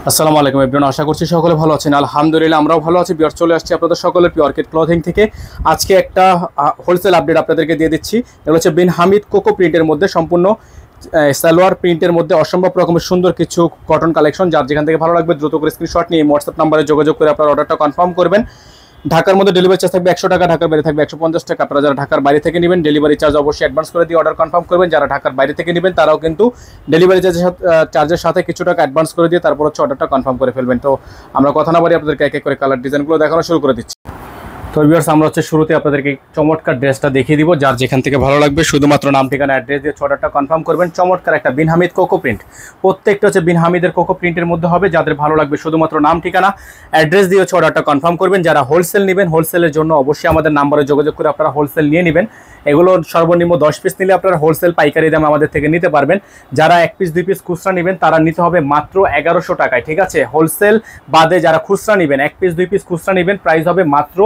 আসসালামু আলাইকুম এভরিওয়ান, আশা করছি সকলে ভালো আছেন। আলহামদুলিল্লাহ আমরাও ভালো আছি। বিয়ার চলে আসছি আপনাদের সকলের পিওর কিড ক্লথিং থেকে। আজকে একটা হোলসেল আপডেট আপনাদেরকে দিয়ে দিচ্ছি। এগুলো হচ্ছে বিন হামিদ কোকো প্রিন্টের মধ্যে সম্পূর্ণ সালোয়ার প্রিন্টের মধ্যে অসম্ভব রকমের সুন্দর কিছু কটন কালেকশন। যার যেখান থেকে ভালো লাগবে দ্রুত করে স্ক্রিনশট নিয়ে হোয়াটসঅ্যাপ নাম্বারে যোগাযোগ করে আপনার অর্ডারটা কনফার্ম করবেন। ঢাকার মধ্যে ডেলিভারি চার্জ থাকবে 100 টাকা, ঢাকার বাইরে থাকবে 150 টাকা। আপনারা যারা ঢাকার বাইরে থেকে নেবেন ডেলিভারি চার্জ অবশ্যই অ্যাডভান্স করে দিয়ে অর্ডার কনফার্ম করবেন। যারা ঢাকার বাইরে থেকে নেবেন তারাও কিন্তু ডেলিভারি চার্জের সাথে কিছু টাকা অ্যাডভান্স করে দিয়ে তারপর হচ্ছে অর্ডারটা কনফার্ম করে ফেলবেন। তো আমরা কথা না বাড়ি আপনাদেরকে এক এক করে কালার ডিজাইনগুলো দেখানো শুরু করে দিচ্ছি। তো ভিউয়ার্স, আমরা হচ্ছে শুরুতে আপনাদেরকে চমৎকার ড্রেসটা দেখিয়ে দিব। যার যেখান থেকে ভালো লাগবে শুধুমাত্র নাম ঠিকানা অ্যাড্রেস দিয়ে অর্ডারটা কনফার্ম করবেন। চমৎকার একটা বিন হামিদ কোকো প্রিন্ট, প্রত্যেকটা হচ্ছে বিন হামিদের কোকো প্রিন্টের মধ্যে হবে। যাদের ভালো লাগবে শুধুমাত্র নাম ঠিকানা অ্যাড্রেস দিয়ে অর্ডারটা কনফার্ম করবেন। যারা হোলসেল নেবেন হোলসেলের জন্য অবশ্যই আমাদের নাম্বারে যোগাযোগ করে আপনারা হোলসেল নিয়ে নেবেন। এগুলো সর্বনিম্ন 10 পিস নিলে আপনারা হোলসেল পাইকারি দাম আমাদের থেকে নিতে পারবেন। যারা 1 পিস 2 পিস খুচরা নেবেন তারা নিতে হবে মাত্র 1100 টাকায়, ঠিক আছে। হোলসেল বাদে যারা খুচরা নেবেন 1 পিস 2 পিস খুচরা নেবেন প্রাইস হবে মাত্র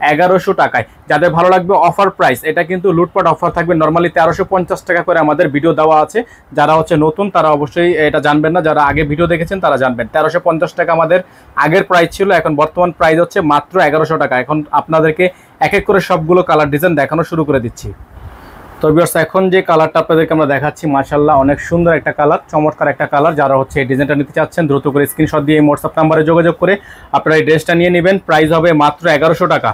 1100 টাকায়। যাদের ভালো লাগবে অফার প্রাইস, এটা কিন্তু লুটপাট অফার থাকবে। নর্মালি 1350 টাকা করে আমাদের ভিডিও দেওয়া আছে। যারা হচ্ছে নতুন তারা অবশ্যই এটা জানবেন না, যারা আগে ভিডিও দেখেছেন তারা জানবেন 1350 টাকা আমাদের আগের প্রাইস ছিল। এখন বর্তমান প্রাইস হচ্ছে মাত্র 1100 টাকা। এখন আপনাদেরকে এক এক করে সবগুলো কালার ডিজাইন দেখানো শুরু করে দিচ্ছি। তো ভিউয়ার্স, এখন যে কালারটা আপনাদেরকে আমরা দেখাচ্ছি মাশাআল্লাহ অনেক সুন্দর একটা কালার, চমৎকার একটা কালার। যারা হচ্ছে এই ডিজাইনটা নিতে চাচ্ছেন দ্রুত করে স্ক্রিনশট দিয়ে হোয়াটসঅ্যাপ নাম্বারে যোগাযোগ করে আপনারা এই ড্রেসটা নিয়ে নেবেন। প্রাইস হবে মাত্র 1100 টাকা।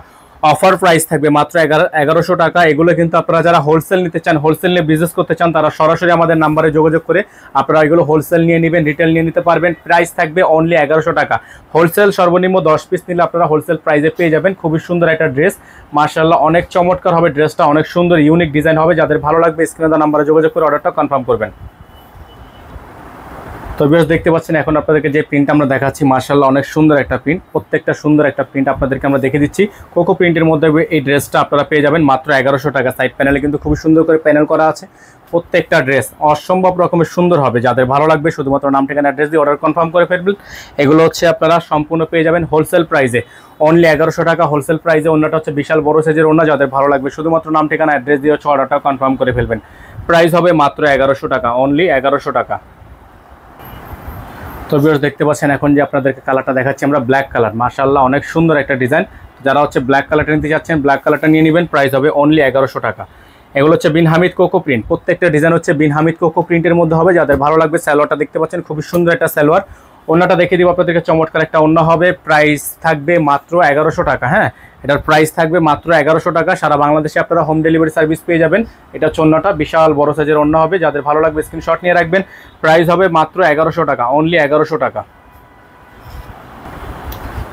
অফার প্রাইস থাকবে মাত্র 1100 টাকা। এগুলো কিন্তু আপনারা যারা হোলসেল নিতে চান, হোলসেল নিয়ে বিজনেস করতে চান, তারা সরাসরি আমাদের নাম্বারে যোগাযোগ করে আপনারা এগুলো হোলসেল নিয়ে নেবেন, রিটেল নিয়ে নিতে পারবেন। প্রাইস থাকবে অনলি 1100 টাকা। হোলসেল সর্বনিম্ন 10 পিস নিলে আপনারা হোলসেল প্রাইসে পেয়ে যাবেন। খুবই সুন্দর একটা ড্রেস, মাশাআল্লাহ অনেক চমৎকার হবে ড্রেসটা, অনেক সুন্দর ইউনিক ডিজাইন হবে। যাদের ভালো লাগবে স্ক্রিনে দেওয়া নাম্বারে যোগাযোগ করে অর্ডারটা কনফার্ম করবেন। তো ভিউয়ার্স, দেখতে পাচ্ছেন এখন আপনাদেরকে যে প্রিন্ট আমরা দেখাচ্ছি মাশাআল্লাহ অনেক সুন্দর একটা প্রিন্ট, প্রত্যেকটা সুন্দর একটা প্রিন্ট আপনাদেরকে আমরা দেখে দিচ্ছি। কোকো প্রিন্টের মধ্যে এই ড্রেসটা আপনারা পেয়ে যাবেন মাত্র 1100 টাকা। সাইড প্যানেলে কিন্তু খুবই সুন্দর করে প্যানেল করা আছে। প্রত্যেকটা ড্রেস অসম্ভব রকমের সুন্দর হবে। যাদের ভালো লাগবে শুধুমাত্র নাম ঠিকানা অ্যাড্রেস দিয়ে অর্ডার কনফার্ম করে ফেলবেন। এগুলো হচ্ছে আপনারা সম্পূর্ণ পেয়ে যাবেন হোলসেল প্রাইসে অনলি 1100 টাকা। হোলসেল প্রাইসে অন্যটা হচ্ছে বিশাল বড় সাইজের অন্য। যাদের ভালো লাগবে শুধুমাত্র নাম ঠিকানা অ্যাড্রেস দিয়ে অর্ডারটা কনফার্ম করে ফেলবেন। প্রাইস হবে মাত্র 1100 টাকা, অনলি 1100 টাকা। তো ভিউয়ার্স, দেখতে পাচ্ছেন এখন যে আপনাদেরকে কালারটা দেখাচ্ছি আমরা ব্ল্যাক কালার, মাশাআল্লাহ অনেক সুন্দর একটা ডিজাইন। যারা হচ্ছে ব্ল্যাক কালারটা নিতে যাচ্ছেন ব্ল্যাক কালারটা নিয়ে নেবেন। প্রাইস হবে অনলি 1100 টাকা। এগুলো হচ্ছে বিন হামিদ কোকো প্রিন্ট, প্রত্যেকটা ডিজাইন হচ্ছে বিন হামিদ কোকো প্রিন্টের মধ্যে হবে। যাদের ভালো লাগবে সালোয়ারটা দেখতে পাচ্ছেন খুবই সুন্দর একটা সালোয়ার। ওন্নাটা দেখিয়ে দিব আপনাদেরকে, চমৎকার একটা ওন্না হবে। প্রাইস থাকবে মাত্র 1100 টাকা। হ্যাঁ, এটার প্রাইস থাকবে মাত্র 1100 টাকা। সারা বাংলাদেশে আপনারা হোম ডেলিভারি সার্ভিস পেয়ে যাবেন। এটা হচ্ছে ওন্নাটা, বিশাল বড় সাইজের ওন্না হবে। যাদের ভালো লাগবে স্ক্রিনশট নিয়ে রাখবেন। প্রাইস হবে মাত্র 1100 টাকা, অনলি 1100 টাকা।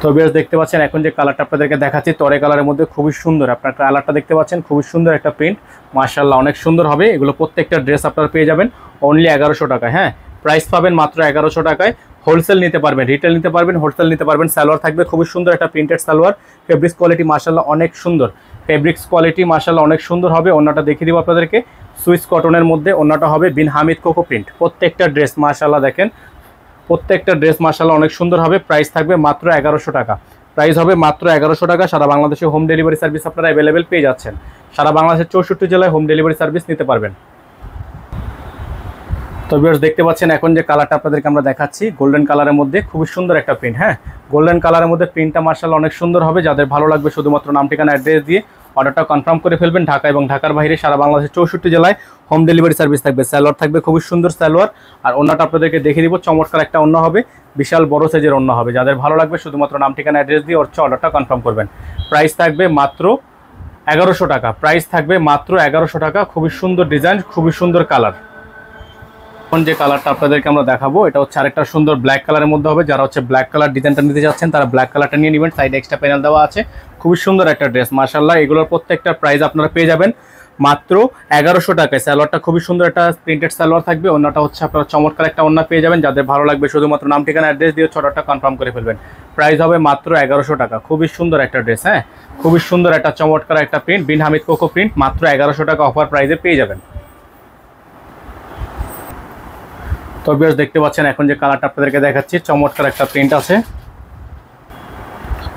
তো ভিউয়ার্স, দেখতে পাচ্ছেন এখন যে কালারটা আপনাদেরকে দেখাচ্ছি তরে কালারের মধ্যে খুবই সুন্দর। আপনার কালারটা দেখতে পাচ্ছেন খুবই সুন্দর একটা প্রিন্ট, মাশাআল্লাহ অনেক সুন্দর হবে। এগুলো প্রত্যেকটা ড্রেস আপনারা পেয়ে যাবেন অনলি 1100 টাকায়। হ্যাঁ, প্রাইস পাবেন মাত্র 1100 টাকায়। হোলসেল নিতে পারবেন, রিটেল নিতে পারবেন, হোলসেল নিতে পারবেন। সালোয়ার থাকবে খুবই সুন্দর একটা প্রিন্টেড সালোয়ার। ফেব্রিক্স কোয়ালিটি মাশাআল্লাহ অনেক সুন্দর, ফেব্রিক্স কোয়ালিটি মাশাআল্লাহ অনেক সুন্দর হবে। ওন্নাটা দেখিয়ে দিব আপনাদেরকে, সুইস কটনের মধ্যে ওন্নাটা হবে বিন হামিদ কোকো প্রিন্ট। প্রত্যেকটা ড্রেস মাশাআল্লাহ দেখেন, প্রত্যেকটা ড্রেস মাশাআল্লাহ অনেক সুন্দর হবে। প্রাইস থাকবে মাত্র 1100 টাকা। প্রাইস হবে মাত্র 1100 টাকা। সারা বাংলাদেশে হোম ডেলিভারি সার্ভিস আপনারা অ্যাভেলেবেল পেয়ে যাচ্ছেন। সারা বাংলাদেশের 64 জেলায় হোম ডেলিভারি সার্ভিস নিতে পারবেন। তো ভিউয়ার্স, দেখতে পাচ্ছেন এখন যে কালারটা আপনাদেরকে আমরা দেখাচ্ছি গোল্ডেন কালারের মধ্যে খুবই সুন্দর একটা প্রিন্ট। হ্যাঁ, গোল্ডেন কালারের মধ্যে প্রিন্টটা মাশাআল্লাহ অনেক সুন্দর হবে। যাদের ভালো লাগবে শুধুমাত্র নাম ঠিকানা অ্যাড্রেস দিয়ে অর্ডারটা কনফার্ম করে ফেলবেন। ঢাকা এবং ঢাকার বাইরে সারা বাংলাদেশের 64 জেলায় হোম ডেলিভারি সার্ভিস থাকবে। সালোয়ার থাকবে খুবই সুন্দর সালোয়ার। আর ওন্নাটা আপনাদেরকে দেখিয়ে দিব, চমৎকার একটা ওন্না হবে, বিশাল বড় সাইজের ওন্না হবে। যাদের ভালো লাগবে শুধুমাত্র নাম ঠিকানা অ্যাড্রেস দিয়ে অর্ডারটা কনফার্ম করবেন। প্রাইস থাকবে মাত্র 1100 টাকা। প্রাইস থাকবে মাত্র 1100 টাকা। খুবই সুন্দর ডিজাইন, খুবই সুন্দর কালার। এখন যে কালারটা আপনাদেরকে আমরা দেখাবো এটা হচ্ছে আরেকটা সুন্দর ব্ল্যাক কালারের মধ্যে হবে। যারা হচ্ছে ব্ল্যাক কালার ডিজাইনটা নিতে যাচ্ছেন তারা ব্ল্যাক কালারটা নিয়ে নেবেন। সাইডে এক্সট্রা প্যানেল দেওয়া আছে, খুবই সুন্দর একটা ড্রেস মাশাআল্লাহ। এগুলোর প্রত্যেকটা প্রাইস আপনারা পেয়ে যাবেন মাত্র 1100 টাকায়। সালোয়ারটা খুবই সুন্দর একটা প্রিন্টেড সালোয়ার থাকবে। ওন্নাটা হচ্ছে আপনারা চমৎকার একটা ওন্না পেয়ে যাবেন। যাদের ভালো লাগবে শুধুমাত্র নাম ঠিকানা অ্যাড্রেস দিয়ে অর্ডারটা কনফার্ম করে ফেলবেন। প্রাইস হবে মাত্র 1100 টাকা। খুবই সুন্দর একটা ড্রেস। হ্যাঁ, খুবই সুন্দর একটা চমৎকার একটা প্রিন্ট, বিন হামিদ কোকো প্রিন্ট, মাত্র 1100 টাকা অফার প্রাইসে পেয়ে যাবেন। তো ভিউয়ার্স, দেখতে পাচ্ছেন এখন যে কালারটা আপনাদেরকে দেখাচ্ছি চমৎকার একটা প্রিন্ট আছে।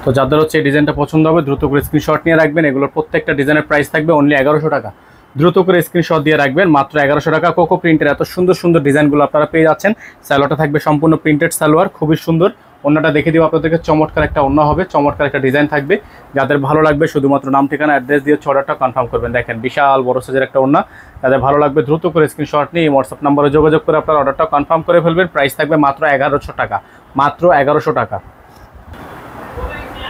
তো যাদের হচ্ছে এই ডিজাইনটা পছন্দ হবে দ্রুত করে স্ক্রিনশট নিয়ে রাখবেন। এগুলোর প্রত্যেকটা ডিজাইনের প্রাইস থাকবে অনলি 1100 টাকা। দ্রুত করে স্ক্রিনশট দিয়ে রাখবেন। মাত্র 1100 টাকা। কোকো প্রিন্টের এত সুন্দর সুন্দর ডিজাইনগুলো আপনারা পেয়ে যাচ্ছেন। সালোয়ারটা থাকবে সম্পূর্ণ প্রিন্টেড সালোয়ার, খুবই সুন্দর। ওন্নাটা দেখে দিব আপনাদেরকে, চমৎকার একটা ওন্না হবে, চমৎকার একটা ডিজাইন থাকবে। যাদের ভালো লাগবে শুধুমাত্র নাম ঠিকানা অ্যাড্রেস দিয়ে অর্ডারটা কনফার্ম করবেন। দেখেন বিশাল বড় সাইজের একটা ওন্না। যাদের ভালো লাগবে দ্রুত করে স্ক্রিনশট নিয়ে হোয়াটসঅ্যাপ নম্বরে যোগাযোগ করে আপনার অর্ডারটা কনফার্ম করে ফেলবেন। প্রাইস থাকবে মাত্র 1100 টাকা, মাত্র 1100 টাকা।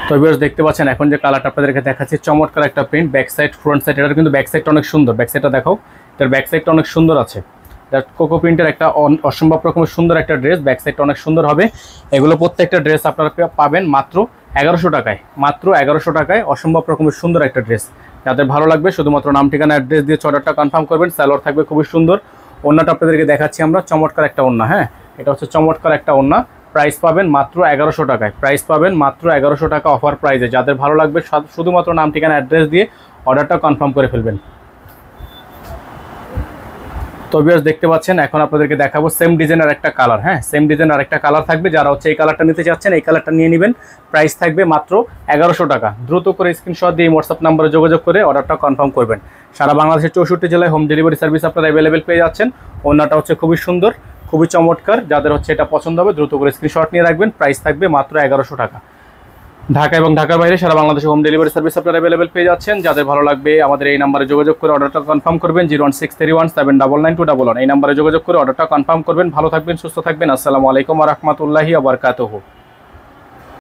তো ভিউয়ার্স দেখতে পাচ্ছেন এখন যে কালারটা আপনাদেরকে দেখাচ্ছি, চমৎকার একটা print, back side front side. এটার কিন্তু ব্যাক সাইডটা অনেক সুন্দর, ব্যাক সাইডটা দেখো, এটার ব্যাক সাইডটা অনেক সুন্দর আছে। এটা কোকো প্রিন্টের একটা অসম্ভব রকমের সুন্দর একটা ড্রেস, ব্যাক সাইডটা অনেক সুন্দর হবে। এগুলো প্রত্যেকটা ড্রেস আপনারা পাবেন মাত্র 1100 টাকায়, মাত্র 1100 টাকায় অসম্ভব রকমের সুন্দর একটা ড্রেস। যাদের ভালো লাগবে শুধুমাত্র নাম ঠিকানা অ্যাড্রেস দিয়ে অর্ডারটা কনফার্ম করবেন। সালোয়ার থাকবে খুবই সুন্দর। ওন্নাটা আপনাদেরকে দেখাচ্ছি আমরা, চমৎকার একটা ওন্না। হ্যাঁ, এটা হচ্ছে চমৎকার একটা ওন্না। প্রাইস পাবেন মাত্র 1100 টাকায়, প্রাইস পাবেন মাত্র 1100 টাকা অফার প্রাইসে। যাদের ভালো লাগবে শুধুমাত্র নাম ঠিকানা অ্যাড্রেস দিয়ে অর্ডারটা কনফার্ম করে ফেলবেন। তো ভিউয়ার্স দেখতে পাচ্ছেন এখন আপনাদেরকে দেখাবো সেম ডিজাইনের একটা কালার। হ্যাঁ, সেম ডিজাইনের একটা কালার থাকবে। যারা হচ্ছে এই কালারটা নিতে চাচ্ছেন এই কালারটা নিয়ে নেবেন। প্রাইস থাকবে মাত্র 1100 টাকা। দ্রুত করে স্ক্রিনশট দিয়ে হোয়াটসঅ্যাপ নাম্বারে যোগাযোগ করে অর্ডারটা কনফার্ম করবেন। সারা বাংলাদেশের 64 জেলায় হোম ডেলিভারি সার্ভিস আপনারা অ্যাভেলেবেল পেয়ে যাচ্ছেন। ওন্নাটা হচ্ছে খুবই সুন্দর, খুবই চমৎকার। যাদের হচ্ছে এটা পছন্দ হবে দ্রুত করে স্ক্রিনশট নিয়ে রাখবেন। প্রাইস থাকবে মাত্র 1100 টাকা। ঢাকা এবং ঢাকার বাইরে সারা বাংলাদেশে হোম ডেলিভারি সার্ভিস আপনারা অ্যাভেলেবেল পেয়ে যাচ্ছেন। যাদের ভালো লাগবে আমাদের এই নাম্বারে যোগাযোগ করে অর্ডারটা কনফার্ম করবেন। 01631799211 এই নাম্বারে যোগাযোগ করে অর্ডারটা কনফার্ম করবেন। ভালো থাকবেন, সুস্থ থাকবেন। আসসালামু আলাইকুম ওয়া রাহমাতুল্লাহি ওয়া বারাকাতুহু।